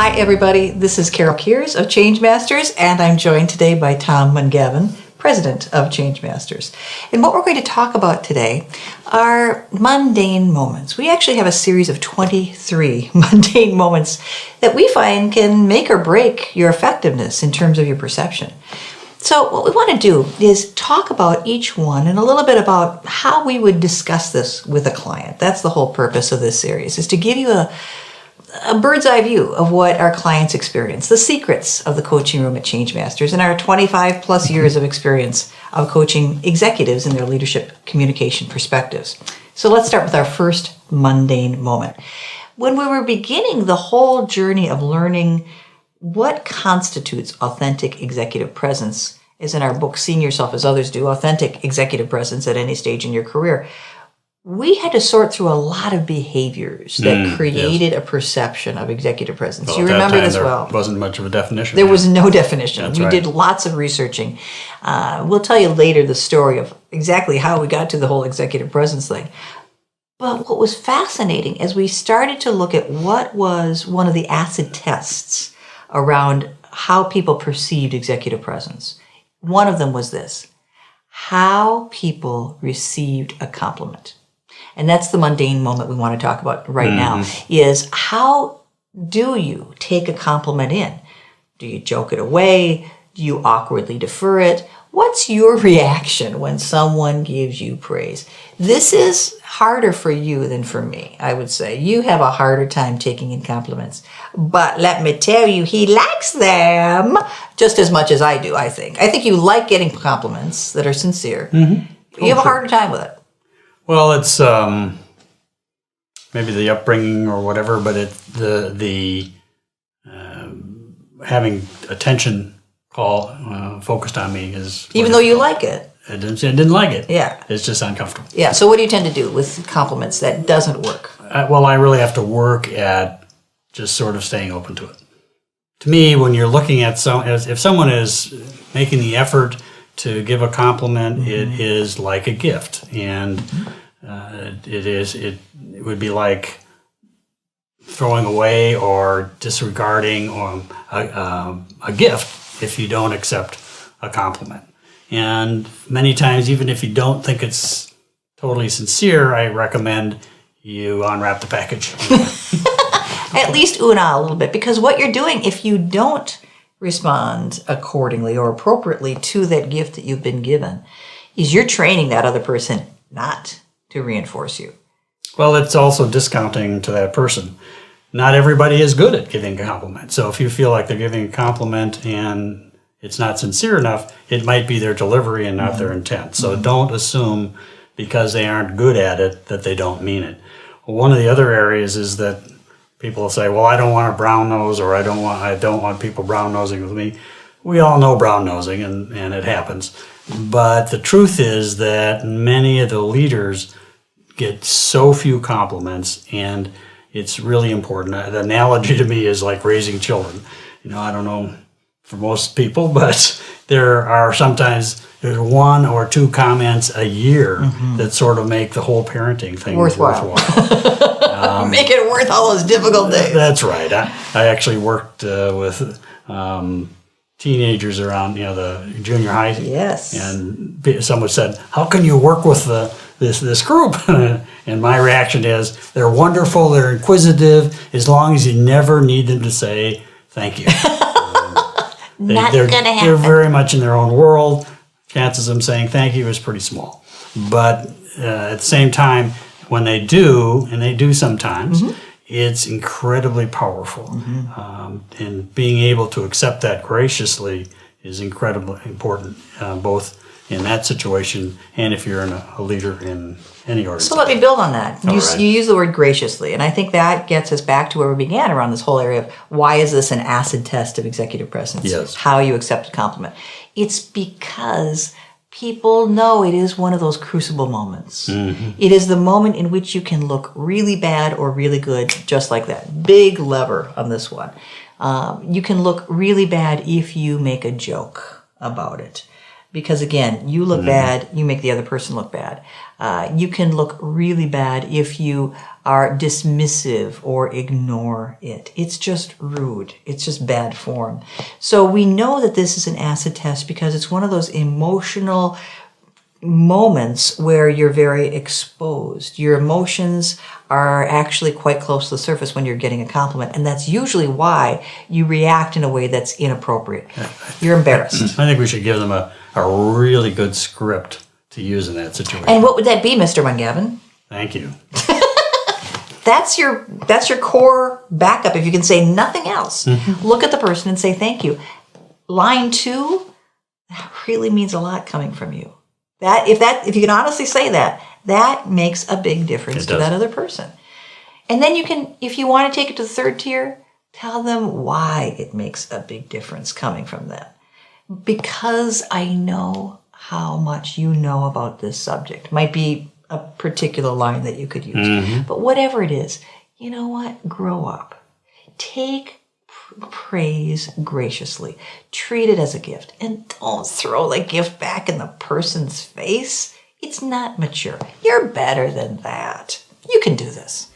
Hi, everybody. This is Carol Kears of Change Masters, and I'm joined today by Tom Mungavin, President of Change Masters. And what we're going to talk about today are mundane moments. We actually have a series of 23 mundane moments that we find can make or break your effectiveness in terms of your perception. So what we want to do is talk about each one and a little bit about how we would discuss this with a client. That's the whole purpose of this series, is to give you a bird's eye view of what our clients experience, the secrets of the coaching room at Change Masters, and our 25 plus years of experience of coaching executives in their leadership communication perspectives. So let's start with our first mundane moment. When we were beginning the whole journey of learning what constitutes authentic executive presence, as in our book, Seeing Yourself as Others Do, Authentic Executive Presence at Any Stage in Your Career, we had to sort through a lot of behaviors that created a perception of executive presence. Well, you remember this well. There wasn't much of a definition. There was no definition. That's we right. did lots of researching. We'll tell you later the story of exactly how we got to the whole executive presence thing. But what was fascinating is we started to look at what was one of the acid tests around how people perceived executive presence. One of them was this: how people received a compliment. And that's the mundane moment we want to talk about right now, is how do you take a compliment in? Do you joke it away? Do you awkwardly defer it? What's your reaction when someone gives you praise? This is harder for you than for me, I would say. You have a harder time taking in compliments. But let me tell you, he likes them just as much as I do, I think. I think you like getting compliments that are sincere. You have a harder time with it. Well, it's maybe the upbringing or whatever, but having attention call focused on me is... Even though you like it. I didn't like it. Yeah. It's just uncomfortable. Yeah, so what do you tend to do with compliments that doesn't work? Well, I really have to work at just sort of staying open to it. To me, when you're looking at if someone is making the effort to give a compliment, it is like a gift, and it would be like throwing away or disregarding a gift if you don't accept a compliment. And many times, even if you don't think it's totally sincere, I recommend you unwrap the package. At least ooh and ah a little bit, because what you're doing, if you don't respond accordingly or appropriately to that gift that you've been given, is you're training that other person not to reinforce you. Well, it's also discounting to that person. Not everybody is good at giving a compliment. So if you feel like they're giving a compliment and it's not sincere enough, it might be their delivery and not their intent. So don't assume because they aren't good at it that they don't mean it. One of the other areas is that people will say, well, I don't want a brown nose, or I don't want people brown nosing with me. We all know brown nosing, and it happens. But the truth is that many of the leaders get so few compliments, and it's really important. The analogy to me is like raising children. I don't know for most people, but there are sometimes there's one or two comments a year that sort of make the whole parenting thing worthwhile. Make it worth all those difficult days. That's right. I actually worked with teenagers around the junior high. Yes. And someone said, "How can you work with this group?" And my reaction is, they're wonderful, they're inquisitive, as long as you never need them to say thank you. Not going to happen. They're very much in their own world. Chances of them saying thank you is pretty small. But at the same time, when they do, and they do sometimes, it's incredibly powerful. And being able to accept that graciously is incredibly important, both in that situation and if you're a leader in any organization. So let me build on that. You use the word graciously, and I think that gets us back to where we began around this whole area of why is this an acid test of executive presence? Yes. How you accept a compliment. It's because people know it is one of those crucible moments. It is the moment in which you can look really bad or really good, just like that. Big lever on this one. You can look really bad if you make a joke about it. Because again, you look bad, you make the other person look bad. You can look really bad if you are dismissive or ignore it. It's just rude. It's just bad form. So we know that this is an acid test because it's one of those emotional moments where you're very exposed. Your emotions are actually quite close to the surface when you're getting a compliment, and that's usually why you react in a way that's inappropriate. You're embarrassed. I think we should give them a really good script to use in that situation. And what would that be, Mr. Mungavin? Thank you. That's your core backup. If you can say nothing else, look at the person and say thank you. Line 2, that really means a lot coming from you. If you can honestly say that makes a big difference to that other person. And then you can, if you want to take it to the third tier, tell them why it makes a big difference coming from them. Because I know how much you know about this subject. Might be a particular line that you could use. But whatever it is, you know what? Grow up. Take praise graciously. Treat it as a gift. And don't throw the gift back in the person's face. It's not mature. You're better than that. You can do this.